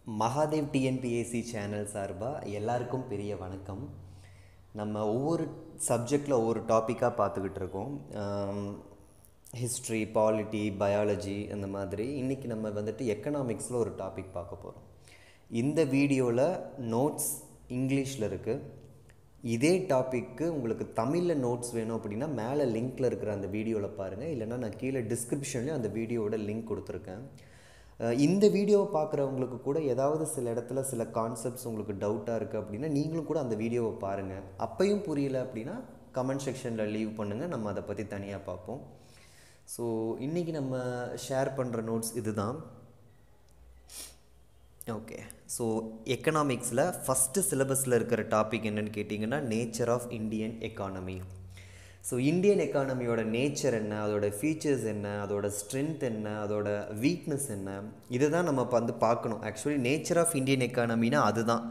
Mahadev TNPSC channel சார்பாக எல்லாருக்கும் பெரிய வணக்கம். நம்ம ஒவ்வொரு சப்ஜெக்டில் ஒவ்வொரு டாப்பிக்காக பார்த்துக்கிட்டு இருக்கோம். ஹிஸ்ட்ரி, பாலிட்டி, பயாலஜி அந்த மாதிரி. இன்றைக்கி நம்ம வந்துட்டு எக்கனாமிக்ஸில் ஒரு டாபிக் பார்க்க போகிறோம். இந்த வீடியோவில் நோட்ஸ் இங்கிலீஷில் இருக்குது. இதே டாப்பிக்கு உங்களுக்கு தமிழில் நோட்ஸ் வேணும் அப்படின்னா மேலே லிங்க்கில் இருக்கிற அந்த வீடியோவில் பாருங்கள், இல்லைனா நான் கீழே டிஸ்கிரிப்ஷன்லேயும் அந்த வீடியோவோட லிங்க் கொடுத்துருக்கேன். இந்த வீடியோவை பார்க்குறவங்களுக்கு கூட ஏதாவது சில இடத்துல சில கான்செப்ட்ஸ் உங்களுக்கு டவுட்டாக இருக்குது அப்படின்னா நீங்களும் கூட அந்த வீடியோவை பாருங்கள். அப்பையும் புரியல அப்படின்னா கமெண்ட் செக்ஷனில் லீவ் பண்ணுங்கள், நம்ம அதை பற்றி தனியாக பார்ப்போம். ஸோ இன்றைக்கி நம்ம ஷேர் பண்ணுற நோட்ஸ் இது தான். ஓகே, ஸோ எக்கனாமிக்ஸில் ஃபஸ்ட்டு சிலபஸில் இருக்கிற டாபிக் என்னென்னு கேட்டிங்கன்னா nature of Indian economy. So Indian எக்கானமியோட நேச்சர் என்ன, அதோட ஃபீச்சர்ஸ் என்ன, அதோட ஸ்ட்ரென்த் என்ன, அதோட வீக்னஸ் என்ன, இதை தான் நம்ம வந்து பார்க்கணும். ஆக்சுவலி நேச்சர் ஆஃப் இந்தியன் எக்கானமினா அதுதான்.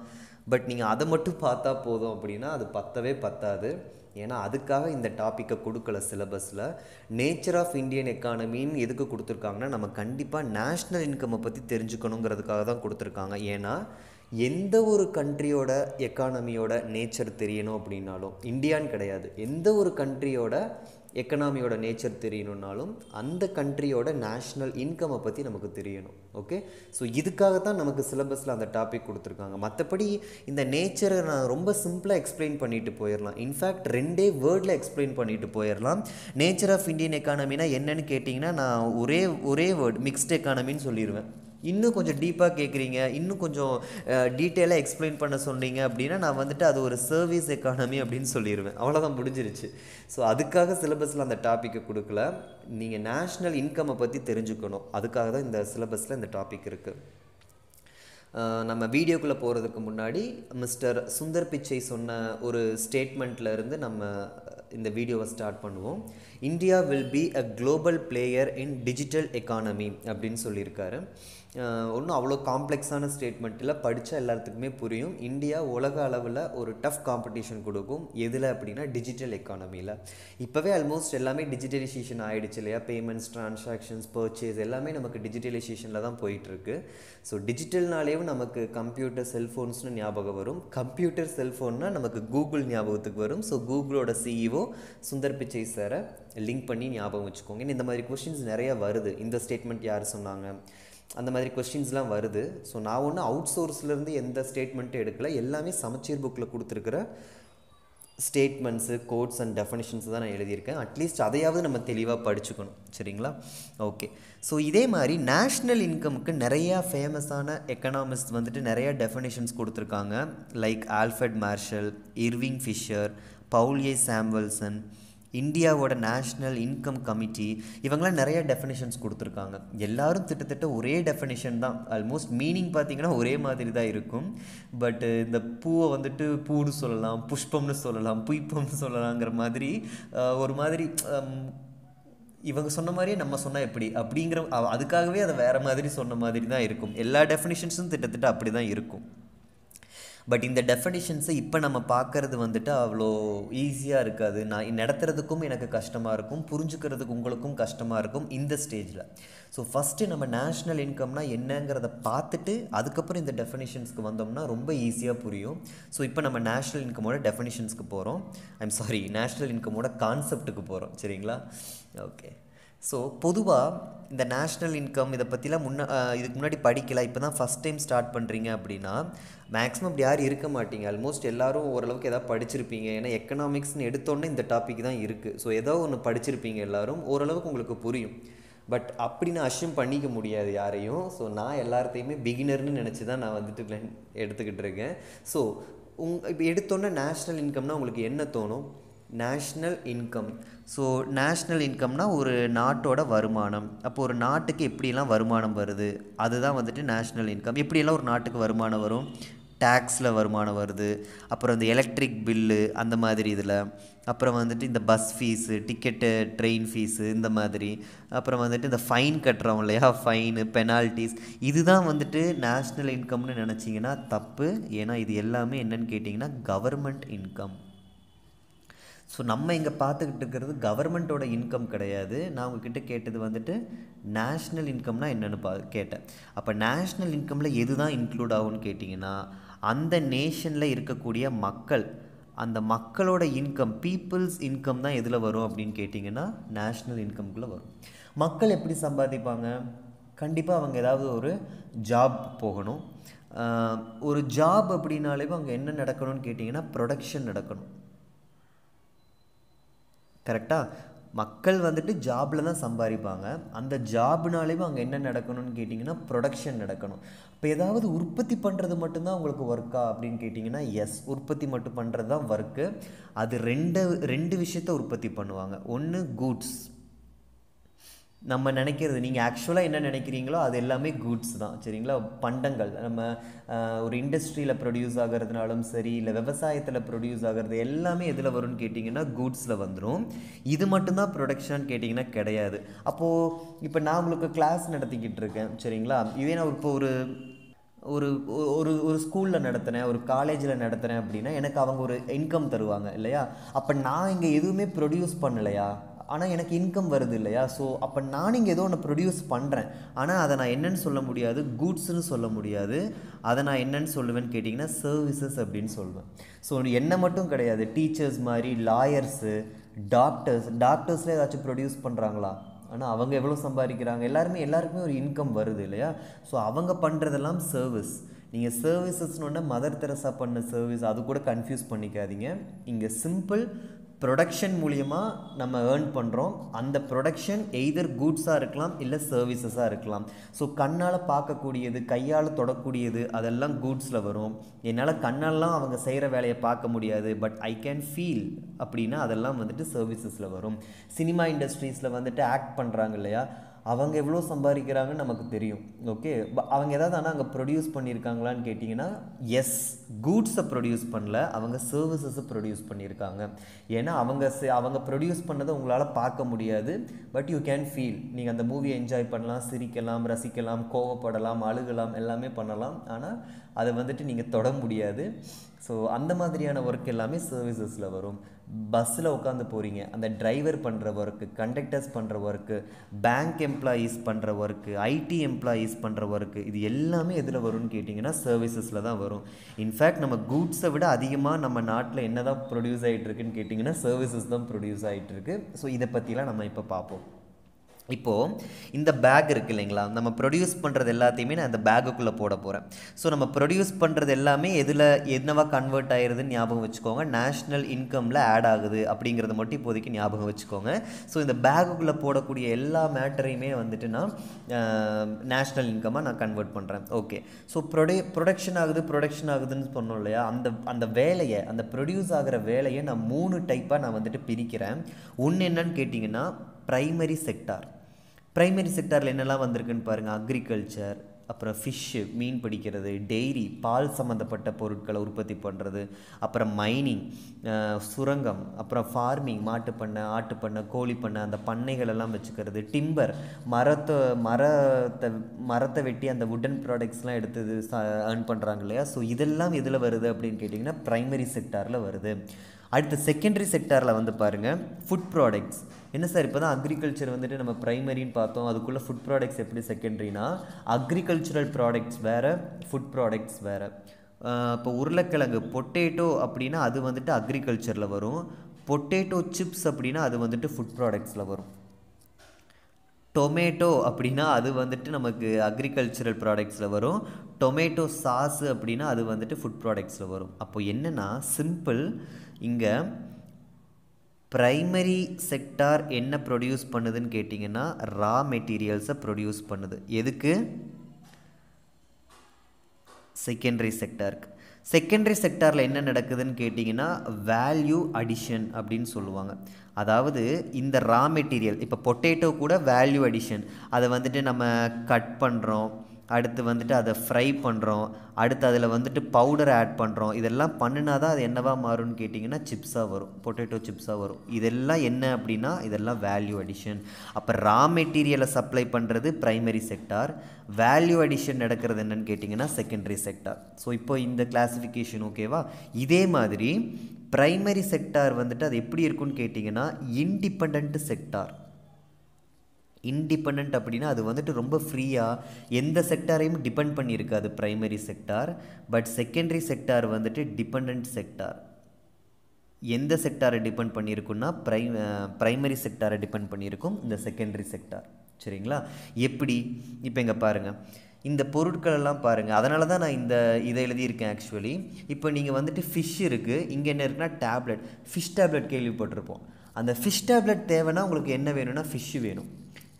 பட் நீங்கள் அதை மட்டும் பார்த்தா போதும் அப்படின்னா அது பத்தவே பத்தாது. ஏன்னா அதுக்காக இந்த டாப்பிக்கை கொடுக்கல சிலபஸில். நேச்சர் ஆஃப் இந்தியன் எக்கானமின்னு எதுக்கு கொடுத்துருக்காங்கன்னா நம்ம கண்டிப்பாக நேஷ்னல் இன்கம்மை பற்றி தெரிஞ்சுக்கணுங்கிறதுக்காக தான் கொடுத்துருக்காங்க. ஏன்னா எந்த ஒரு கண்ட்ரியோட எக்கானமியோட நேச்சர் தெரியணும் அப்படின்னாலும், இந்தியான்னு கிடையாது, எந்த ஒரு கண்ட்ரியோட எக்கனாமியோட நேச்சர் தெரியணுன்னாலும் அந்த கண்ட்ரியோட நேஷ்னல் இன்கம்மை பற்றி நமக்கு தெரியணும். ஓகே, ஸோ இதுக்காக தான் நமக்கு சிலபஸில் அந்த டாபிக் கொடுத்துருக்காங்க. மற்றபடி இந்த நேச்சரை நான் ரொம்ப சிம்பிளாக எக்ஸ்பிளைன் பண்ணிட்டு போயிடலாம். இன்ஃபேக்ட் 2 வேர்டில் எக்ஸ்பிளைன் பண்ணிட்டு போயிடலாம். நேச்சர் ஆஃப் இந்தியன் எக்கானமினா என்னன்னு கேட்டிங்கன்னா நான் ஒரே வேர்டு மிக்ஸ்ட் எக்கானமின்னு சொல்லிடுவேன். இன்னும் கொஞ்சம் டீப்பாக கேட்குறீங்க, இன்னும் கொஞ்சம் டீட்டெயிலாக எக்ஸ்பிளைன் பண்ண சொன்னீங்க அப்படின்னா நான் வந்துட்டு அது ஒரு சர்வீஸ் எக்கானமி அப்படின்னு சொல்லிடுவேன். அவ்வளோதான், முடிஞ்சிருச்சு. ஸோ அதுக்காக சிலபஸில் அந்த டாப்பிக்கை கொடுக்கல. நீங்கள் நேஷ்னல் இன்கம்மை பற்றி தெரிஞ்சுக்கணும், அதுக்காக தான் இந்த சிலபஸில் இந்த டாபிக் இருக்குது. நம்ம வீடியோக்குள்ளே போகிறதுக்கு முன்னாடி மிஸ்டர் சுந்தர் பிச்சை சொன்ன ஒரு ஸ்டேட்மெண்ட்டில் இருந்து நம்ம இந்த வீடியோவை ஸ்டார்ட் பண்ணுவோம். India will be a global player in digital economy அப்படின்னு சொல்லியிருக்காரு. ஒன்றும் அவ்வளோ காம்ப்ளெக்ஸான ஸ்டேட்மெண்ட்டில் படித்தா எல்லாத்துக்குமே புரியும். இந்தியா உலக அளவில் ஒரு டஃப் காம்படிஷன் கொடுக்கும். எதில் அப்படின்னா டிஜிட்டல் எக்கானமியில். இப்போவே ஆல்மோஸ்ட் எல்லாமே டிஜிட்டலைசேஷன் ஆகிடுச்சு இல்லையா? பேமெண்ட்ஸ், ட்ரான்சாக்ஷன்ஸ், பர்ச்சேஸ் எல்லாமே நமக்கு டிஜிட்டலைசேஷனில் தான் போயிட்டுருக்கு. ஸோ டிஜிட்டல்னாலேயும் நமக்கு கம்ப்யூட்டர், செல்ஃபோன்ஸ்னு ஞாபகம் வரும். கம்ப்யூட்டர், செல்ஃபோன்னா நமக்கு கூகுள் ஞாபகத்துக்கு வரும். ஸோ கூகுளோட சிஇஓ சுந்தர் பிச்சை சாரை லிங்க் பண்ணி ஞாபகம் வச்சுக்கோங்க. இந்த மாதிரி கொஷின்ஸ் நிறையா வருது. இந்த ஸ்டேட்மெண்ட் யார் சொன்னாங்க, அந்த மாதிரி கொஸ்டின்ஸ்லாம் வருது. ஸோ நான் ஒன்றும் அவுட் சோர்ஸ்லேருந்து எந்த ஸ்டேட்மெண்ட்டும் எடுக்கலை. எல்லாமே சமச்சீர் புக்கில் கொடுத்துருக்கிற ஸ்டேட்மெண்ட்ஸு, கோட்ஸ் அண்ட் டெஃபனிஷன்ஸ் தான் நான் எழுதியிருக்கேன். அட்லீஸ்ட் அதையாவது நம்ம தெளிவாக படிச்சுக்கணும், சரிங்களா? ஓகே, ஸோ இதே மாதிரி நேஷ்னல் இன்கமுக்கு நிறையா ஃபேமஸான எக்கனாமிஸ்ட் வந்துட்டு நிறையா டெஃபனிஷன்ஸ் கொடுத்துருக்காங்க. Like Alfred Marshall, Irving Fisher, Paul A Samuelson, இந்தியாவோட நேஷ்னல் இன்கம் கமிட்டி, இவங்களாம் நிறைய டெஃபினிஷன்ஸ் கொடுத்துருக்காங்க. எல்லோரும் திட்டத்தட்ட ஒரே டெஃபினிஷன் தான். ஆல்மோஸ்ட் மீனிங் பார்த்திங்கன்னா ஒரே மாதிரி தான் இருக்கும். பட் இந்த பூவை வந்துட்டு பூன்னு சொல்லலாம், புஷ்பம்னு சொல்லலாம், புய்ப்பம்னு சொல்லலாங்கிற மாதிரி ஒரு மாதிரி இவங்க சொன்ன மாதிரியே நம்ம சொன்னால் எப்படி அப்படிங்கிற அதுக்காகவே அதை வேறு மாதிரி சொன்ன மாதிரி தான் இருக்கும். எல்லா டெஃபினிஷன்ஸும் திட்டத்தட்ட அப்படி தான் இருக்கும். பட் இந்த டெஃபினிஷன்ஸை இப்போ நம்ம பார்க்குறது வந்துட்டு அவ்வளோ ஈஸியாக இருக்காது. நான் நடத்துறதுக்கும் எனக்கு கஷ்டமாக இருக்கும், புரிஞ்சுக்கிறதுக்கு உங்களுக்கும் கஷ்டமாக இருக்கும் இந்த ஸ்டேஜில். ஸோ ஃபஸ்ட்டு நம்ம நேஷ்னல் இன்கம்னா என்னங்கிறத பார்த்துட்டு அதுக்கப்புறம் இந்த டெஃபினிஷன்ஸ்க்கு வந்தோம்னா ரொம்ப ஈஸியாக புரியும். ஸோ இப்போ நம்ம நேஷ்னல் இன்கமோட டெஃபினிஷன்ஸ்க்கு போகிறோம். நேஷ்னல் இன்கமோட கான்செப்ட்டுக்கு போகிறோம், சரிங்களா? ஓகே, ஸோ பொதுவாக இந்த நேஷ்னல் இன்கம் இதை பற்றிலாம் இதுக்கு முன்னாடி படிக்கல, இப்போ தான் ஃபஸ்ட் டைம் ஸ்டார்ட் பண்ணுறீங்க அப்படின்னா மேக்ஸிமம் அப்படி யாரும் இருக்க மாட்டீங்க. ஆல்மோஸ்ட் எல்லோரும் ஓரளவுக்கு எதாவது படிச்சிருப்பீங்க. ஏன்னா எக்கனாமிக்ஸ்னு எடுத்தோன்னே இந்த டாபிக் தான் இருக்குது. ஸோ ஏதோ ஒன்று படிச்சிருப்பீங்க எல்லோரும், ஓரளவுக்கு உங்களுக்கு புரியும். பட் அப்படின்னு அஷ்யூம் பண்ணிக்க முடியாது யாரையும். ஸோ நான் எல்லாத்தையுமே பிகினர்னு நினச்சி தான் நான் வந்துட்டு எடுத்துக்கிட்டு இருக்கேன். ஸோ இப்போ எடுத்தோன்னே நேஷ்னல் இன்கம்னா உங்களுக்கு என்ன தோணும்? National income. ஸோ நேஷ்னல் இன்கம்னா ஒரு நாட்டோட வருமானம். அப்போ ஒரு நாட்டுக்கு எப்படிலாம் வருமானம் வருது அதுதான் வந்துட்டு நேஷ்னல் இன்கம். எப்படியெல்லாம் ஒரு நாட்டுக்கு வருமானம் வரும்? டேக்ஸில் வருமானம் வருது, அப்புறம் இந்த எலக்ட்ரிக் பில்லு அந்த மாதிரி இதில், அப்புறம் வந்துட்டு இந்த bus fees, ticket, train fees இந்த மாதிரி, அப்புறம் வந்துட்டு இந்த ஃபைன் கட்டுறோம் இல்லையா, ஃபைனு, பெனால்ட்டிஸ், இதுதான் வந்துட்டு நேஷ்னல் இன்கம்னு நினச்சிங்கன்னா தப்பு. ஏன்னா இது எல்லாமே என்னென்னு கேட்டிங்கன்னா கவர்மெண்ட் இன்கம். ஸோ நம்ம இங்கே பார்த்துக்கிட்டு இருக்கிறது கவர்மெண்ட்டோட இன்கம் கிடையாது. நான் உங்ககிட்ட கேட்டது வந்துட்டு நேஷ்னல் இன்கம்னா என்னென்னு கேட்டேன். அப்போ நேஷ்னல் இன்கமில் எது தான் இன்க்ளூட் ஆகும்னு கேட்டிங்கன்னா, அந்த நேஷனில் இருக்கக்கூடிய மக்கள், அந்த மக்களோட இன்கம், பீப்புள்ஸ் இன்கம் தான் எதில் வரும் அப்படின்னு கேட்டிங்கன்னா நேஷ்னல் இன்கம்குள்ளே வரும். மக்கள் எப்படி சம்பாதிப்பாங்க? கண்டிப்பாக அவங்க ஏதாவது ஒரு ஜாப் போகணும். ஒரு ஜாப் அப்படின்னாலே அங்கே என்ன நடக்கணும்னு கேட்டிங்கன்னா ப்ரொடக்ஷன் நடக்கணும். கரெக்டாக? மக்கள் வந்துட்டு ஜாபில் தான் சம்பாதிப்பாங்க. அந்த ஜாப்னாலேயும் அங்கே என்ன நடக்கணும்னு கேட்டிங்கன்னா ப்ரொடக்ஷன் நடக்கணும். இப்போ ஏதாவது உற்பத்தி பண்ணுறது மட்டும்தான் உங்களுக்கு ஒர்க்கா அப்படின்னு கேட்டிங்கன்னா எஸ், உற்பத்தி மட்டும் பண்ணுறது தான் ஒர்க்கு. அது ரெண்டு விஷயத்த உற்பத்தி பண்ணுவாங்க. ஒன்று கூட்ஸ், நம்ம நினைக்கிறது, நீங்கள் ஆக்சுவலாக என்ன நினைக்கிறீங்களோ அது எல்லாமே கூட்ஸ் தான், சரிங்களா? பண்டங்கள். நம்ம ஒரு இண்டஸ்ட்ரியில் ப்ரொடியூஸ் ஆகிறதுனாலும் சரி, இல்லை விவசாயத்தில் ப்ரொடியூஸ் ஆகிறது எல்லாமே எதில் வரும்னு கேட்டிங்கன்னா கூட்ஸில் வந்துடும். இது மட்டும்தான் ப்ரொடக்ஷன் கேட்டிங்கன்னா கிடையாது. அப்போது இப்போ நான் உங்களுக்கு கிளாஸ் நடத்திக்கிட்டு இருக்கேன், சரிங்களா? இதே நான் இப்போ ஒரு ஒரு ஒரு ஒரு ஸ்கூலில் நடத்துகிறேன், ஒரு காலேஜில் நடத்துகிறேன் அப்படின்னா எனக்கு அவங்க ஒரு இன்கம் தருவாங்க இல்லையா? அப்போ நான் இங்கே எதுவுமே ப்ரொடியூஸ் பண்ணலையா, ஆனால் எனக்கு இன்கம் வருது இல்லையா? ஸோ அப்போ நான் இங்கே ஏதோ ஒன்று ப்ரொடியூஸ் பண்ணுறேன், ஆனால் அதை நான் என்னென்னு சொல்ல முடியாது, கூட்ஸ்ன்னு சொல்ல முடியாது. அதை நான் என்னென்னு சொல்லுவேன்னு கேட்டிங்கன்னா சர்வீசஸ் அப்படின்னு சொல்லுவேன். ஸோ என்ன மட்டும் கிடையாது, டீச்சர்ஸ் மாதிரி, லாயர்ஸு, டாக்டர்ஸில் ஏதாச்சும் ப்ரொடியூஸ் பண்ணுறாங்களா? ஆனால் அவங்க எவ்வளோ சம்பாதிக்கிறாங்க? எல்லாருக்குமே ஒரு இன்கம் வருது இல்லையா? ஸோ அவங்க பண்ணுறதெல்லாம் சர்வீஸ். நீங்கள் சர்வீசஸ்னோட மதர் தெரசா பண்ண சர்வீஸ் அது கூட கன்ஃபியூஸ் பண்ணிக்காதீங்க. இங்கே சிம்பிள் ப்ரொடக்ஷன் மூலியமாக நம்ம ஏர்ன் பண்ணுறோம். அந்த ப்ரொடக்ஷன் எய்தர் கூட்ஸாக இருக்கலாம், இல்லை சர்வீசஸாக இருக்கலாம். ஸோ கண்ணால் பார்க்கக்கூடியது, கையால் தொடக்கூடியது, அதெல்லாம் கூட்ஸில் வரும். என்னால் கண்ணாலாம் அவங்க செய்கிற வேலையை பார்க்க முடியாது, பட் ஐ கேன் ஃபீல் அப்படின்னா அதெல்லாம் வந்துட்டு சர்வீசஸில் வரும். சினிமா இண்டஸ்ட்ரீஸில் வந்துட்டு ஆக்ட் பண்ணுறாங்க இல்லையா, அவங்க எவ்வளோ சம்பாதிக்கிறாங்கன்னு நமக்கு தெரியும். ஓகே, அவங்க ஏதாவது ஆனால் அங்கே ப்ரொடியூஸ் பண்ணியிருக்காங்களான்னு கேட்டிங்கன்னா எஸ், கூட்ஸை ப்ரொடியூஸ் பண்ணல, அவங்க சர்வீசஸை ப்ரொடியூஸ் பண்ணியிருக்காங்க. ஏன்னா அவங்க ப்ரொடியூஸ் பண்ணதை உங்களால் பார்க்க முடியாது, பட் யூ கேன் ஃபீல். நீங்கள் அந்த மூவியை என்ஜாய் பண்ணலாம், சிரிக்கலாம், ரசிக்கலாம், கோவப்படலாம், அழுகலாம், எல்லாமே பண்ணலாம். ஆனால் அதை வந்துட்டு நீங்கள் தொட முடியாது. ஸோ அந்த மாதிரியான ஒர்க் எல்லாமே சர்வீசஸில் வரும். பஸ்ஸில் உட்காந்து போகிறீங்க, அந்த டிரைவர் பண்ணுற ஒர்க்கு, கண்டக்டர்ஸ் பண்ணுற ஒர்க்கு, பேங்க் எம்ப்ளாயீஸ் பண்ணுற ஒர்க்கு, ஐடி எம்ப்ளாயீஸ் பண்ணுற ஒர்க்கு, இது எல்லாமே எதில் வரும்னு கேட்டிங்கன்னா சர்வீசஸில் தான் வரும். இன்ஃபேக்ட் நம்ம கூட்ஸை விட அதிகமாக நம்ம நாட்டில் என்ன தான் ப்ரொடியூஸ் ஆகிட்டுருக்குன்னு கேட்டிங்கன்னா சர்வீசஸ் தான் ப்ரொடியூஸ் ஆகிட்டுருக்கு. ஸோ இதை பற்றிலாம் நம்ம இப்போ பார்ப்போம். இப்போது இந்த பேக் இருக்குது இல்லைங்களா, நம்ம ப்ரொடியூஸ் பண்ணுறது எல்லாத்தையுமே நான் இந்த பேக்குக்குள்ளே போட போகிறேன். ஸோ நம்ம ப்ரொடியூஸ் பண்ணுறது எல்லாமே என்னவா கன்வெர்ட் ஆகிருதுன்னு ஞாபகம் வச்சுக்கோங்க. நேஷ்னல் இன்கமில் ஆட் ஆகுது அப்படிங்கிறத மட்டும் இப்போதைக்கு ஞாபகம் வச்சுக்கோங்க. ஸோ இந்த பேக்குக்குள்ளே போடக்கூடிய எல்லா மேட்டரையுமே வந்துட்டு நான் நேஷ்னல் இன்கமாக நான் கன்வெர்ட் பண்ணுறேன். ஓகே, ஸோ ப்ரொடக்ஷன் ஆகுதுன்னு சொன்னோம் இல்லையா, அந்த வேலையை, அந்த ப்ரொடியூஸ் ஆகிற வேலையை நான் 3 டைப்பாக நான் வந்துட்டு பிரிக்கிறேன். ஒன்று என்னன்னு கேட்டிங்கன்னா ப்ரைமரி செக்டார். ப்ரைமரி செக்டாரில் என்னெல்லாம் வந்திருக்குன்னு பாருங்கள். அக்ரிகல்ச்சர், அப்புறம் ஃபிஷ்ஷு, மீன் பிடிக்கிறது, டெய்ரி, பால் சம்மந்தப்பட்ட பொருட்களை உற்பத்தி பண்ணுறது, அப்புறம் மைனிங், சுரங்கம், அப்புறம் ஃபார்மிங், மாட்டுப்பண்ணை, ஆட்டுப்பண்ணை, கோழிப்பண்ணை, அந்த பண்ணைகளெல்லாம் வச்சுக்கிறது, டிம்பர், மரத்தை வெட்டி அந்த வுடன் ப்ராடக்ட்ஸ்லாம் எடுத்து ஏர்ன் பண்ணுறாங்க இல்லையா. ஸோ இதெல்லாம் எதில் வருது அப்படின்னு கேட்டிங்கன்னா ப்ரைமரி செக்டாரில் வருது. அடுத்து செகண்டரி செக்டாரில் வந்து பாருங்கள், ஃபுட் ப்ராடக்ட்ஸ். என்ன சார் இப்போ தான் அக்ரிகல்ச்சர் வந்துட்டு நம்ம ப்ரைமரின்னு பார்த்தோம், அதுக்குள்ளே ஃபுட் ப்ராடக்ட்ஸ் எப்படி செகண்டரினா, அக்ரிகல்ச்சரல் ப்ராடக்ட்ஸ் வேறு, ஃபுட் ப்ராடக்ட்ஸ் வேறு. இப்போ உருளைக்கிழங்கு, பொட்டேட்டோ அப்படின்னா அது வந்துட்டு அக்ரிகல்ச்சரில் வரும். பொட்டேட்டோ சிப்ஸ் அப்படின்னா அது வந்துட்டு ஃபுட் ப்ராடக்ட்ஸில் வரும். டொமேட்டோ அப்படின்னா அது வந்துட்டு நமக்கு அக்ரிகல்ச்சரல் ப்ராடக்ட்ஸில் வரும். டொமேட்டோ சாஸு அப்படின்னா அது வந்துட்டு ஃபுட் ப்ராடக்ட்ஸில் வரும். அப்போ என்னென்னா சிம்பிள், இங்கே ப்ரைமரி செக்டார் என்ன ப்ரொடியூஸ் பண்ணுதுன்னு கேட்டிங்கன்னா ரா மெட்டீரியல்ஸை ப்ரொடியூஸ் பண்ணுது. எதுக்கு? செகண்டரி செக்டாருக்கு. செகண்டரி செக்டாரில் என்ன நடக்குதுன்னு கேட்டிங்கன்னா வேல்யூ அடிஷன் அப்படின்னு சொல்லுவாங்க. அதாவது இந்த ரா மெட்டீரியல், இப்போ பொட்டேட்டோ கூட வேல்யூ அடிஷன், அதை வந்துட்டு நம்ம கட் பண்ணுறோம், அடுத்து வந்துட்டு அதை ஃப்ரை பண்ணுறோம், அடுத்து அதில் வந்துட்டு பவுடர் ஆட் பண்ணுறோம். இதெல்லாம் பண்ணினா தான் அது என்னவா மாறும்னு கேட்டிங்கன்னா சிப்ஸாக வரும், பொட்டேட்டோ சிப்ஸாக வரும். இதெல்லாம் என்ன அப்படின்னா இதெல்லாம் வேல்யூ அடிஷன். அப்போ ரா மெட்டீரியலை சப்ளை பண்ணுறது ப்ரைமரி செக்டார், வேல்யூ அடிஷன் நடக்கிறது என்னன்னு கேட்டிங்கன்னா செகண்டரி செக்டார். ஸோ இப்போ இந்த கிளாஸிஃபிகேஷன் ஓகேவா? இதே மாதிரி ப்ரைமரி செக்டார் வந்துட்டு அது எப்படி இருக்குன்னு கேட்டிங்கன்னா இண்டிபெண்ட் செக்டார். இண்டிபெண்ட் அப்படின்னா அது வந்துட்டு ரொம்ப ஃப்ரீயாக எந்த செக்டாரையும் டிபெண்ட் பண்ணியிருக்காது primary sector. But secondary sector வந்துட்டு டிபெண்ட் செக்டார். எந்த செக்டாரை டிபெண்ட் பண்ணியிருக்குன்னா ப்ரைமரி செக்டாரை டிபெண்ட் பண்ணியிருக்கும் இந்த செகண்டரி செக்டார். சரிங்களா? எப்படி? இப்போ இங்கே பாருங்கள், இந்த பொருட்களெல்லாம் பாருங்கள். அதனால தான் நான் இதை எழுதியிருக்கேன் ஆக்சுவலி. இப்போ நீங்கள் வந்துட்டு ஃபிஷ் இருக்குது, இங்கே என்ன இருக்குன்னா டேப்லெட், ஃபிஷ் டேப்லெட் கேள்விப்பட்டிருப்போம். அந்த ஃபிஷ் டேப்லெட் தேவைன்னா உங்களுக்கு என்ன வேணும்னா ஃபிஷ்ஷு வேணும்.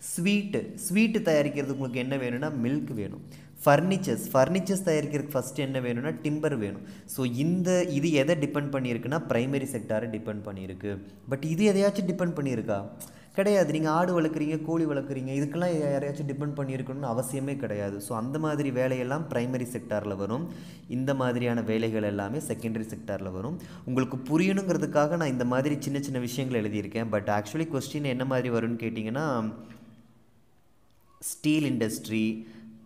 ஸ்வீட்டு தயாரிக்கிறதுக்கு உங்களுக்கு என்ன வேணும்னா மில்க் வேணும். ஃபர்னிச்சர்ஸ் தயாரிக்கிறதுக்கு ஃபஸ்ட்டு என்ன வேணும்னா டிம்பர் வேணும். ஸோ இது எதை டிபெண்ட் பண்ணியிருக்குன்னா ப்ரைமரி செக்டாரை டிபெண்ட் பண்ணியிருக்கு. பட் இது எதையாச்சும் டிபெண்ட் பண்ணியிருக்கா? கிடையாது. நீங்கள் ஆடு வளர்க்குறீங்க, கோழி வளர்க்குறீங்க, இதுக்கெல்லாம் யாரையாச்சும் டிபெண்ட் பண்ணியிருக்கணும்னு அவசியமே கிடையாது. ஸோ அந்த மாதிரி வேலையெல்லாம் ப்ரைமரி செக்டாரில் வரும். இந்த மாதிரியான வேலைகள் எல்லாமே செகண்டரி செக்டாரில் வரும். உங்களுக்கு புரியணுங்கிறதுக்காக நான் இந்த மாதிரி சின்ன சின்ன விஷயங்கள் எழுதியிருக்கேன். பட் ஆக்சுவலி கொஸ்டின் என்ன மாதிரி வரும்னு கேட்டிங்கன்னா ஸ்டீல் இண்டஸ்ட்ரி,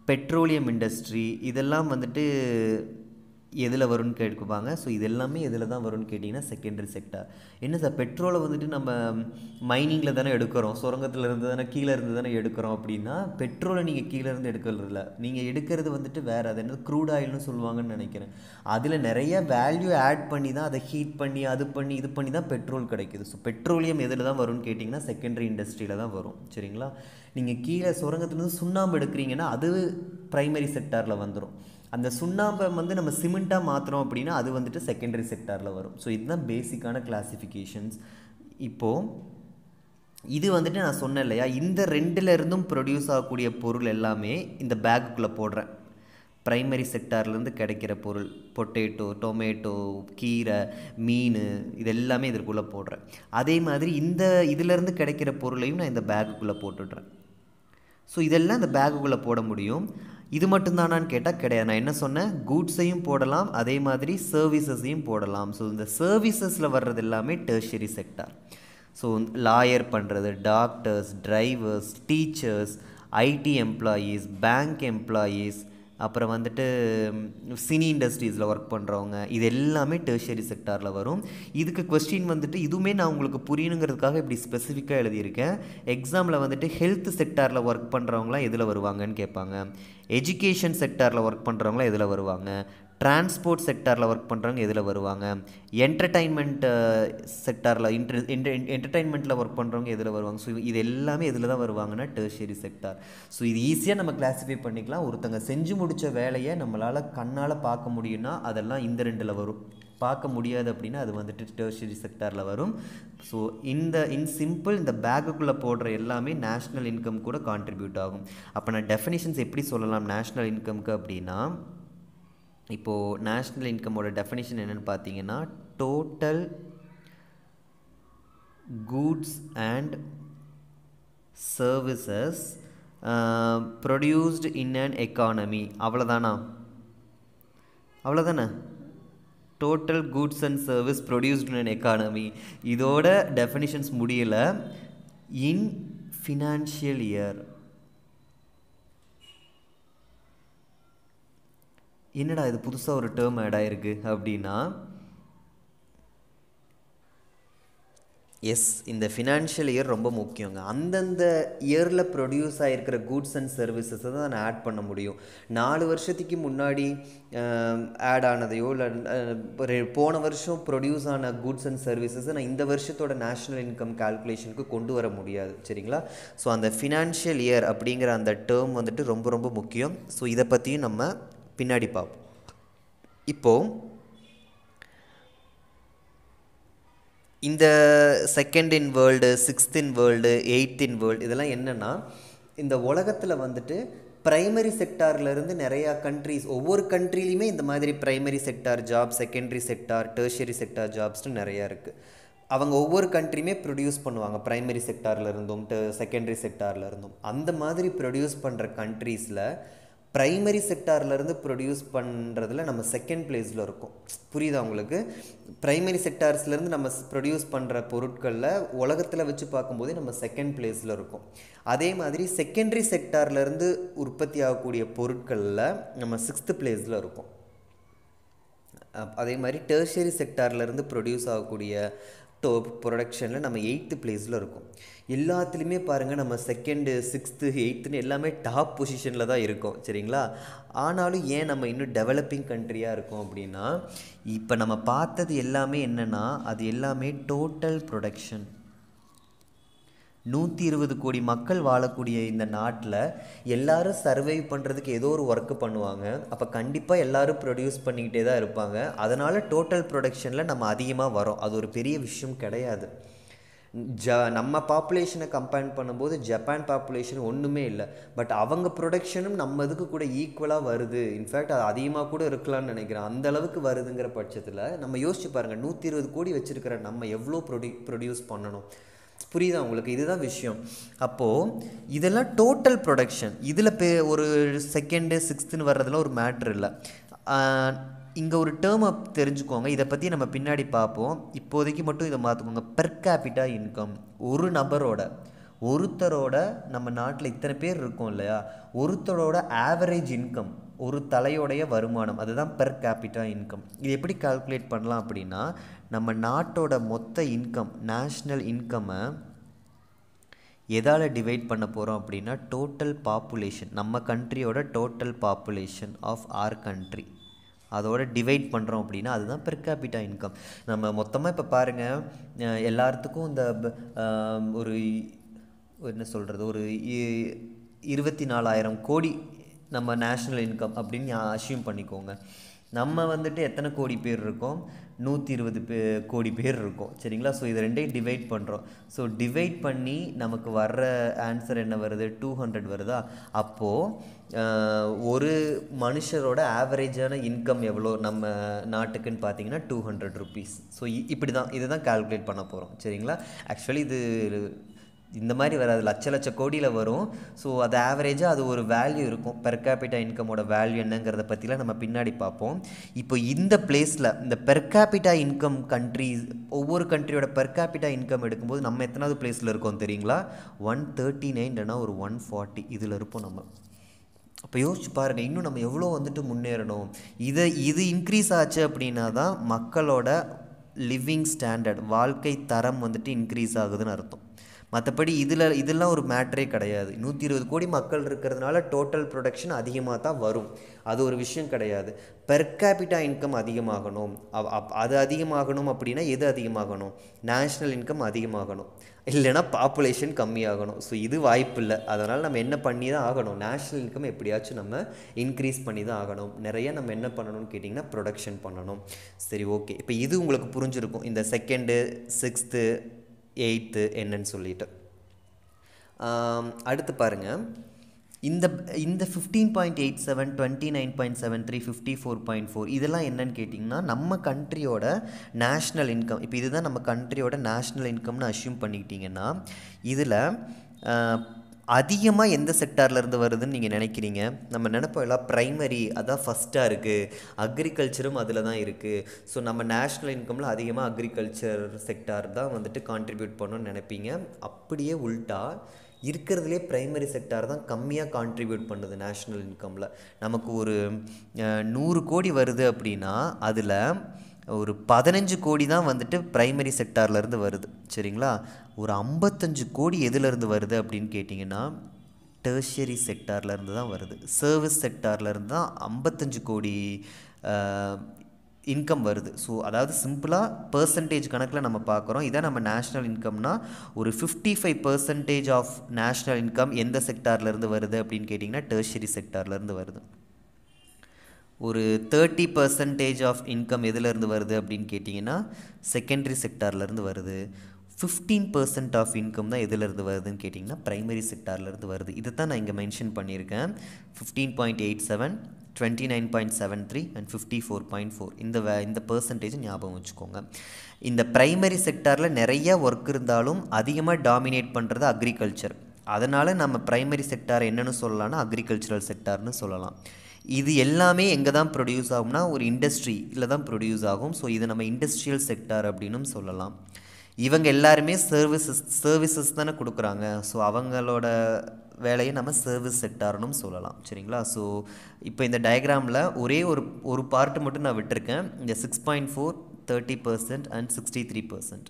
பெட்ரோலியம் இண்டஸ்ட்ரி, இதெல்லாம் வந்துட்டு எதில் வரும்னு கேட்குவாங்க. ஸோ இது எல்லாமே எதில் தான் வரும்னு கேட்டிங்கன்னா செகண்டரி செக்டார். என்ன சார், பெட்ரோலை வந்துட்டு நம்ம மைனிங்கில் தானே எடுக்கிறோம், சுரங்கத்தில் இருந்து தானே கீழே இருந்து தானே எடுக்கிறோம் அப்படின்னா பெட்ரோலை நீங்கள் கீழே இருந்து எடுக்கிறது இல்லை, நீங்கள் எடுக்கிறது வந்துட்டு வேறு, அது என்ன க்ரூட் ஆயில்னு சொல்லுவாங்கன்னு நினைக்கிறேன். அதில் நிறைய வேல்யூ ஆட் பண்ணி தான் அதை ஹீட் பண்ணி அது பண்ணி இது பண்ணி தான் பெட்ரோல் கிடைக்குது. ஸோ பெட்ரோலியம் எதில் தான் வரும்னு கேட்டிங்கன்னா செகண்டரி இண்டஸ்ட்ரியில் தான் வரும். சரிங்களா? நீங்கள் கீழே சுரங்கத்துலேருந்து சுண்ணாம்பு எடுக்கிறீங்கன்னா அது ப்ரைமரி செக்டாரில் வந்துடும். அந்த சுண்ணாம்பை வந்து நம்ம சிமெண்ட்டாக மாற்றுறோம் அப்படின்னா அது வந்துட்டு செகண்டரி செக்டாரில் வரும். ஸோ இதுதான் பேசிக்கான கிளாஸிஃபிகேஷன்ஸ். இப்போது இது வந்துட்டு நான் சொன்னேன் இல்லையா, இந்த ரெண்டுலேருந்தும் ப்ரொடியூஸ் ஆகக்கூடிய பொருள் எல்லாமே இந்த பேக்குக்குள்ளே போடுறேன். ப்ரைமரி செக்டார்லேருந்து கிடைக்கிற பொருள், பொட்டேட்டோ, டொமேட்டோ, கீரை, மீன், இது எல்லாமே இதற்குள்ளே போடுறேன். அதே மாதிரி இதிலேருந்து கிடைக்கிற பொருளையும் நான் இந்த பேக்குக்குள்ளே போட்டுடுறேன். ஸோ இதெல்லாம் இந்த பேக்குக்குள்ளே போட முடியும். இது மட்டும்தானான்னு கேட்டால் கிடையாது. நான் என்ன சொன்னேன், கூட்ஸையும் போடலாம், அதே மாதிரி சர்வீசஸையும் போடலாம். ஸோ இந்த சர்வீசஸில் வர்றது எல்லாமே டெர்ஷரி செக்டார். ஸோ லாயர் பண்ணுறது, doctors, drivers, teachers, IT employees, bank employees, அப்புறம் வந்துட்டு சினி இண்டஸ்ட்ரீஸில் ஒர்க் பண்ணுறவங்க, இது எல்லாமே டெர்ஷரி செக்டாரில் வரும். இதுக்கு கொஸ்டின் வந்துட்டு இதுவுமே நான் உங்களுக்கு புரியணுங்கிறதுக்காக இப்படி ஸ்பெசிஃபிக்காக எழுதியிருக்கேன். எக்ஸாமில் வந்துட்டு ஹெல்த் செக்டாரில் ஒர்க் பண்ணுறவங்களாம் எதில் வருவாங்கன்னு கேட்பாங்க, எஜுகேஷன் செக்டாரில் ஒர்க் பண்ணுறவங்களாம் எதில் வருவாங்க, டிரான்ஸ்போர்ட் செக்டாரில் ஒர்க் பண்ணுறவங்க எதில் வருவாங்க, என்டர்டைன்மெண்ட் செக்டாரில் என்டர்டைன்மெண்ட்டில் ஒர்க் பண்ணுறவங்க எதில் வருவாங்க. ஸோ இது எல்லாமே எதில் தான் வருவாங்கன்னா டெர்ஷரி செக்டார். ஸோ இது ஈஸியாக நம்ம கிளாஸிஃபை பண்ணிக்கலாம். ஒருத்தங்க செஞ்சு முடித்த வேலையை நம்மளால் கண்ணால் பார்க்க முடியும்னா அதெல்லாம் இந்த ரெண்டில் வரும். பார்க்க முடியாது அப்படின்னா அது வந்துட்டு டெர்ஷரி செக்டாரில் வரும். ஸோ இன் சிம்பிள் இந்த பேக்குக்குள்ளே போடுற எல்லாமே நேஷ்னல் இன்கம் கூட கான்ட்ரிபியூட் ஆகும். அப்போ நான் டெஃபினிஷன்ஸ் எப்படி சொல்லலாம் நேஷ்னல் இன்கம்க்கு அப்படின்னா, இப்போது நேஷ்னல் இன்கமோட டெஃபினிஷன் என்னென்னு பார்த்தீங்கன்னா, total goods and services produced in an economy. அவ்வளோதானா? அவ்வளோதானே? Total goods and service produced in an economy. இதோட டெஃபினிஷன்ஸ் முடியலை. இன் ஃபினான்ஷியல் இயர். என்னடா இது புதுசாக ஒரு டேர்ம் ஆட் ஆகிருக்கு அப்படின்னா, எஸ், இந்த ஃபினான்ஷியல் இயர் ரொம்ப முக்கியங்க. அந்தந்த இயரில் ப்ரொடியூஸ் ஆகிருக்கிற கூட்ஸ் அண்ட் சர்வீசஸை தான் நான் ஆட் பண்ண முடியும். 4 வருஷத்துக்கு முன்னாடி ஆட் ஆனதையோ இல்லை போன வருஷம் ப்ரொடியூஸ் ஆன கூட்ஸ் அண்ட் சர்வீசஸை நான் இந்த வருஷத்தோட நேஷ்னல் இன்கம் கால்குலேஷனுக்கு கொண்டு வர முடியாது. சரிங்களா? ஸோ அந்த ஃபினான்ஷியல் இயர் அப்படிங்கிற அந்த டேர்ம் வந்துட்டு ரொம்ப ரொம்ப முக்கியம். ஸோ இதை பற்றியும் நம்ம பின்னாடி பார்ப்போம். இப்போது இந்த second in world, 6th in world, 8th in world, இதெல்லாம் என்னென்னா இந்த உலகத்தில் வந்துட்டு ப்ரைமரி செக்டார்லேருந்து நிறையா கண்ட்ரிஸ், ஒவ்வொரு கண்ட்ரிலையுமே இந்த மாதிரி primary sector job, secondary sector, tertiary sector ஜாப்ஸ்னு நிறையா இருக்குது. அவங்க ஒவ்வொரு கண்ட்ரியுமே ப்ரொடியூஸ் பண்ணுவாங்க, ப்ரைமரி செக்டாரில் இருந்தும் செகண்டரி செக்டாரில் இருந்தும். அந்த மாதிரி ப்ரொடியூஸ் பண்ணுற கண்ட்ரீஸில் ப்ரைமரி செக்டார்லேருந்து ப்ரொடியூஸ் பண்ணுறதுல நம்ம செகண்ட் பிளேஸில் இருக்கோம். புரியுதா உங்களுக்கு? ப்ரைமரி செக்டார்ஸ்லேருந்து நம்ம ப்ரொடியூஸ் பண்ணுற பொருட்களில் உலகத்தில் வச்சு பார்க்கும்போதே நம்ம செகண்ட் பிளேஸில் இருக்கோம். அதே மாதிரி செகண்டரி செக்டார்லேருந்து உற்பத்தி ஆகக்கூடிய பொருட்களில் நம்ம 6th பிளேஸில் இருக்கோம். அதே மாதிரி டெர்ஷரி செக்டார்லேருந்து ப்ரொடியூஸ் ஆகக்கூடிய ப்ரொடக்ஷனில் நம்ம 8th பிளேஸில் இருக்கும். எல்லாத்துலேயுமே பாருங்கள் நம்ம 2nd 6th 8th எல்லாமே டாப் பொசிஷனில் தான் இருக்கோம். சரிங்களா? ஆனாலும் ஏன் நம்ம இன்னும் டெவலப்பிங் கண்ட்ரியாக இருக்கோம் அப்படின்னா, இப்போ நம்ம பார்த்தது எல்லாமே என்னென்னா அது எல்லாமே டோட்டல் ப்ரொடக்ஷன். 120 கோடி மக்கள் வாழக்கூடிய இந்த நாட்டில் எல்லாரும் சர்வைவ் பண்ணுறதுக்கு ஏதோ ஒரு ஒர்க்கு பண்ணுவாங்க. அப்போ கண்டிப்பாக எல்லோரும் ப்ரொடியூஸ் பண்ணிக்கிட்டே தான் இருப்பாங்க. அதனால் டோட்டல் ப்ரொடக்ஷனில் நம்ம அதிகமாக வரோம். அது ஒரு பெரிய விஷயம் கிடையாது. நம்ம பாப்புலேஷனை கம்பேர் பண்ணும்போது ஜப்பான் பாப்புலேஷன் ஒன்றுமே இல்லை. பட் அவங்க ப்ரொடக்ஷனும் நம்ம இதுக்கு கூட ஈக்குவலாக வருது. இன்ஃபேக்ட் அது அதிகமாக கூட இருக்கலாம்னு நினைக்கிறேன். அந்த அளவுக்கு வருதுங்கிற பட்சத்தில் நம்ம யோசிச்சு பாருங்கள், 120 கோடி வச்சுருக்கிற நம்ம எவ்வளோ ப்ரொடியூஸ் பண்ணணும். புரியுதா உங்களுக்கு? இதுதான் விஷயம். அப்போது இதெல்லாம் டோட்டல் ப்ரொடக்ஷன். இதில் ஒரு 2nd 6th வர்றதுல ஒரு மேட்ரு இல்லை. இங்கே ஒரு டேர்மை தெரிஞ்சுக்கோங்க, இதை பற்றி நம்ம பின்னாடி பார்ப்போம். இப்போதைக்கு மட்டும் இதை பார்த்துக்கோங்க. பெர் கேபிட்டா இன்கம், ஒரு நபரோட ஒருத்தரோட நம்ம நாட்டில் இத்தனை பேர் இருக்கோம் இல்லையா, ஒருத்தரோட ஆவரேஜ் இன்கம், ஒரு தலையோடைய வருமானம், அதுதான் பெர் கேபிட்டா இன்கம். இது எப்படி கால்குலேட் பண்ணலாம் அப்படின்னா, நம்ம நாட்டோட மொத்த இன்கம், நேஷ்னல் இன்கம்மை எதால் டிவைட் பண்ண போகிறோம் அப்படின்னா டோட்டல் பாப்புலேஷன், நம்ம கண்ட்ரியோட total population of our country, அதோட டிவைட் பண்ணுறோம் அப்படின்னா அதுதான் பெர் கேபிட்டா இன்கம். நம்ம மொத்தமாக இப்போ பாருங்கள், எல்லாத்துக்கும் இந்த ஒரு என்ன சொல்கிறது, ஒரு 24,000 கோடி நம்ம நேஷ்னல் இன்கம் அப்படின்னு அஷ்யூம் பண்ணிக்கோங்க. நம்ம வந்துட்டு எத்தனை கோடி பேர் இருக்கோம்? 120 கோடி பேர் இருக்கோம். சரிங்களா? ஸோ இது ரெண்டையும் டிவைட் பண்ணுறோம். ஸோ டிவைட் பண்ணி நமக்கு வர்ற ஆன்சர் என்ன வருது? 200 வருதா? அப்போது ஒரு மனுஷரோட ஆவரேஜான இன்கம் எவ்வளோ நம்ம நாட்டுக்குன்னு பார்த்தீங்கன்னா 200 ருபீஸ். ஸோ இப்படி தான் இதை தான் கால்குலேட் பண்ண போகிறோம். சரிங்களா? ஆக்சுவலி இது இந்த மாதிரி வராது, லட்ச கோடியில் வரும். ஸோ அது ஆவரேஜாக அது ஒரு வேல்யூ இருக்கும். பெர் கேபிட்டா இன்கமோட வேல்யூ என்னங்கிறத பற்றிலாம் நம்ம பின்னாடி பார்ப்போம். இப்போ இந்த பிளேஸில் இந்த பெர் கேபிட்டா இன்கம் கண்ட்ரிஸ், ஒவ்வொரு கண்ட்ரியோட பெர் கேபிட்டா இன்கம் எடுக்கும்போது நம்ம எத்தனாவது பிளேஸில் இருக்கோம் தெரியுங்களா? 139 இல்லைனா ஒரு 140 இதில் இருப்போம் நம்ம. அப்போ யோசிச்சு பாருங்கள், இன்னும் நம்ம எவ்வளோ வந்துட்டு முன்னேறணும். இது இன்க்ரீஸ் ஆச்சு அப்படின்னா தான் மக்களோட லிவிங் ஸ்டாண்டர்ட், வாழ்க்கை தரம் வந்துட்டு இன்க்ரீஸ் ஆகுதுன்னு அர்த்தம். மற்றபடி இதெல்லாம் ஒரு மேட்ரே கிடையாது. 120 கோடி மக்கள் இருக்கிறதுனால டோட்டல் ப்ரொடக்ஷன் அதிகமாக தான் வரும், அது ஒரு விஷயம் கிடையாது. பெர் கேபிட்டா இன்கம் அதிகமாகணும், அது அதிகமாகணும் அப்படின்னா எது அதிகமாகணும்? நேஷ்னல் இன்கம் அதிகமாகணும், இல்லைனா பாப்புலேஷன் கம்மியாகணும். ஸோ இது வாய்ப்பு இல்லை. அதனால் நம்ம என்ன பண்ணி தான் ஆகணும்? நேஷ்னல் இன்கம் எப்படியாச்சும் நம்ம இன்க்ரீஸ் பண்ணி தான் ஆகணும். நிறைய நம்ம என்ன பண்ணணும்னு கேட்டிங்கன்னா ப்ரொடக்ஷன் பண்ணணும். சரி, ஓகே. இப்போ இது உங்களுக்கு புரிஞ்சிருக்கும், இந்த 2nd 6th 8th என்னன்னு சொல்லிட்டு. அடுத்து பாருங்கள், இந்த 15.87 29.73 54.4 இதெல்லாம் என்னன்னு கேட்டிங்கன்னா நம்ம கண்ட்ரியோட நேஷ்னல் இன்கம். இப்போ இதுதான் நம்ம கண்ட்ரியோட நேஷ்னல் இன்கம்னு அஷ்யூம் பண்ணிக்கிட்டிங்கன்னா இதில் அதிகமாக எந்த செக்டார்லேருந்து வருதுன்னு நீங்கள் நினைக்கிறீங்க? நம்ம நினைப்போம் எல்லாம் ப்ரைமரி அதான் ஃபஸ்ட்டாக இருக்குது, அக்ரிகல்ச்சரும் அதில் தான் இருக்குது. ஸோ நம்ம நேஷ்னல் இன்கமில் அதிகமாக அக்ரிகல்ச்சர் செக்டார் தான் வந்துட்டு கான்ட்ரிபியூட் பண்ணணும்னு நினைப்பீங்க. அப்படியே உல்ட்டா இருக்கிறதுலே ப்ரைமரி செக்டார் தான் கம்மியாக கான்ட்ரிபியூட் பண்ணுது நேஷ்னல் இன்கமில். நமக்கு ஒரு 100 கோடி வருது அப்படின்னா அதில் ஒரு 15 கோடி தான் வந்துட்டு ப்ரைமரி செக்டார்லேருந்து வருது. சரிங்களா? ஒரு 55 கோடி எதுலேருந்து வருது அப்படின்னு கேட்டிங்கன்னா டெர்ஷரி செக்டார்லேருந்து தான் வருது. சர்வீஸ் செக்டார்லேருந்து தான் 55 கோடி இன்கம் வருது. ஸோ அதாவது சிம்பிளாக பர்சன்டேஜ் கணக்கில் நம்ம பார்க்குறோம். இதான் நம்ம நேஷ்னல் இன்கம்னா ஒரு 55% ஆஃப் நேஷ்னல் இன்கம் எந்த செக்டார்லேருந்து வருது அப்படின்னு கேட்டிங்கன்னா டெர்ஷரி செக்டார்லேருந்து வருது. ஒரு 30% ஆஃப் இன்கம் எதுலேருந்து வருது அப்படின்னு கேட்டிங்கன்னா செகண்டரி செக்டார்லேருந்து வருது. 15% ஆஃப் இன்கம் தான் எதுலேருந்து வருதுன்னு கேட்டிங்கன்னா ப்ரைமரி செக்டார்லேருந்து வருது. இதை தான் நான் இங்கே மென்ஷன் பண்ணியிருக்கேன். 15.87 29.73 அண்ட் 54.4 இந்த பர்சன்டேஜ் ஞாபகம் வச்சுக்கோங்க. இந்த ப்ரைமரி செக்டாரில் நிறைய ஒர்க் இருந்தாலும் அதிகமாக டாமினேட் பண்ணுறது அக்ரிகல்ச்சர். அதனால் நம்ம ப்ரைமரி செக்டார் என்னென்னு சொல்லலாம்னா அக்ரிகல்ச்சரல் செக்டார்னு சொல்லலாம். இது எல்லாமே எங்கே தான் ப்ரொடியூஸ் ஆகும்னா ஒரு இண்டஸ்ட்ரியில் தான் ப்ரொடியூஸ் ஆகும். ஸோ இது நம்ம இண்டஸ்ட்ரியல் செக்டார் அப்படின்னும் சொல்லலாம். இவங்க எல்லாருமே சர்வீசஸ் தானே கொடுக்குறாங்க. ஸோ அவங்களோட வேலையை நம்ம சர்வீஸ் செக்டார்னும் சொல்லலாம். சரிங்களா? ஸோ இப்போ இந்த டயக்ராமில் ஒரே ஒரு பார்ட்டு மட்டும் நான் விட்டுருக்கேன். இந்த 6.4 30% அண்ட் 63%.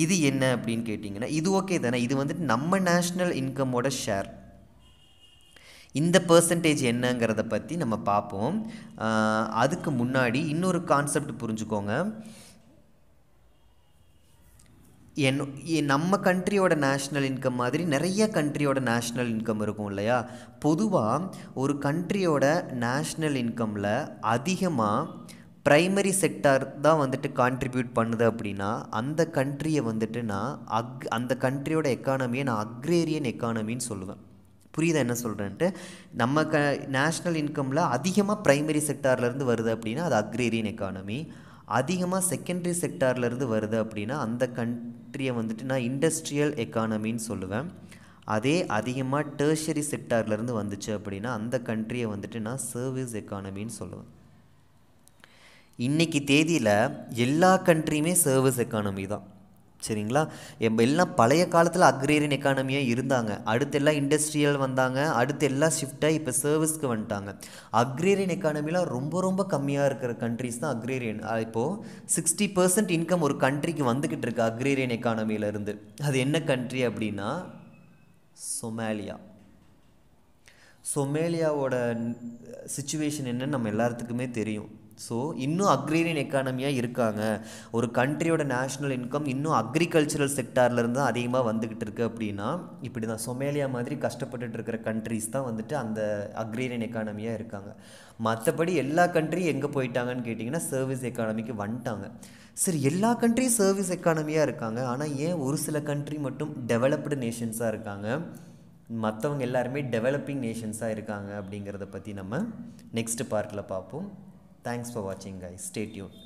இது என்ன அப்படின்னு கேட்டிங்கன்னா இது ஓகே தானே. இது வந்துட்டு நம்ம நேஷ்னல் இன்கமோட ஷேர். இந்த பர்சன்டேஜ் என்னங்கிறத பற்றி நம்ம பார்ப்போம். அதுக்கு முன்னாடி இன்னொரு கான்செப்ட் புரிஞ்சுக்கோங்க. நம்ம கண்ட்ரியோட நேஷ்னல் இன்கம் மாதிரி நிறைய கண்ட்ரியோட நேஷ்னல் இன்கம் இருக்கும் இல்லையா. பொதுவாக ஒரு கண்ட்ரியோட நேஷ்னல் இன்கமில் அதிகமாக ப்ரைமரி செக்டார் தான் வந்துட்டு கான்ட்ரிபியூட் பண்ணுது அப்படின்னா அந்த கண்ட்ரியை வந்துட்டு நான் அந்த கண்ட்ரியோட எக்கானமியை நான் அக்ரேரியன் எக்கானமின்னு சொல்லுவேன். புரியுதா என்ன சொல்கிறேன்ட்டு? நம்ம நேஷ்னல் இன்கமில் அதிகமாக ப்ரைமரி செக்டார்லேருந்து வருது அப்படின்னா அது அக்ரேரியன் எக்கானமி. அதிகமாக செகண்டரி செக்டார்லேருந்து வருது அப்படின்னா அந்த கண்ட்ரியை வந்துட்டு நான் இண்டஸ்ட்ரியல் எக்கானமின்னு சொல்லுவேன். அதே அதிகமாக டெர்ஷரி செக்டார்லேருந்து வந்துச்சு அப்படின்னா அந்த கண்ட்ரியை வந்துட்டு நான் சர்வீஸ் எக்கானமின்னு சொல்லுவேன். இன்றைக்கி தேதியில் எல்லா கண்ட்ரியுமே சர்வீஸ் எக்கானமி தான். சரிங்களா? எல்லாம் பழைய காலத்தில் அக்ரேரியன் எக்கானமியாக இருந்தாங்க. அடுத்து எல்லாம் இண்டஸ்ட்ரியல் வந்தாங்க. அடுத்து எல்லாம் ஷிஃப்டாக இப்போ சர்வீஸ்க்கு வந்துட்டாங்க. அக்ரேரியன் எக்கானமியில் ரொம்ப ரொம்ப கம்மியாக இருக்கிற கண்ட்ரிஸ் தான் அக்ரேரியன். இப்போது 60% இன்கம் ஒரு கண்ட்ரிக்கு வந்துக்கிட்டு இருக்கு அக்ரேரியன் எக்கானமியிலேருந்து. அது என்ன கண்ட்ரி அப்படின்னா சொமாலியா. சொமாலியாவோட சிச்சுவேஷன் என்னன்னு நம்ம எல்லாத்துக்குமே தெரியும். ஸோ இன்னும் அக்ரேரியன் எக்கானமியாக இருக்காங்க. ஒரு கண்ட்ரியோட நேஷ்னல் இன்கம் இன்னும் அக்ரிகல்ச்சரல் செக்டார்லேருந்து தான் அதிகமாக வந்துக்கிட்டு இருக்குது அப்படின்னா இப்படி தான் சொமாலியா மாதிரி கஷ்டப்பட்டுட்டு இருக்கிற கண்ட்ரிஸ் தான் வந்துட்டு அந்த அக்ரேரியன் எக்கானமியாக இருக்காங்க. மற்றபடி எல்லா கண்ட்ரியும் எங்கே போயிட்டாங்கன்னு கேட்டிங்கன்னா சர்வீஸ் எக்கானமிக்கு வந்துட்டாங்க. சரி, எல்லா கண்ட்ரியும் சர்வீஸ் எக்கானமியாக இருக்காங்க. ஆனால் ஏன் ஒரு சில கண்ட்ரி மட்டும் டெவலப்டு நேஷன்ஸாக இருக்காங்க, மற்றவங்க எல்லாருமே டெவலப்பிங் நேஷன்ஸாக இருக்காங்க அப்படிங்கிறத பற்றி நம்ம நெக்ஸ்ட் பார்ட்டில் பார்ப்போம். Thanks for watching guys. Stay tuned.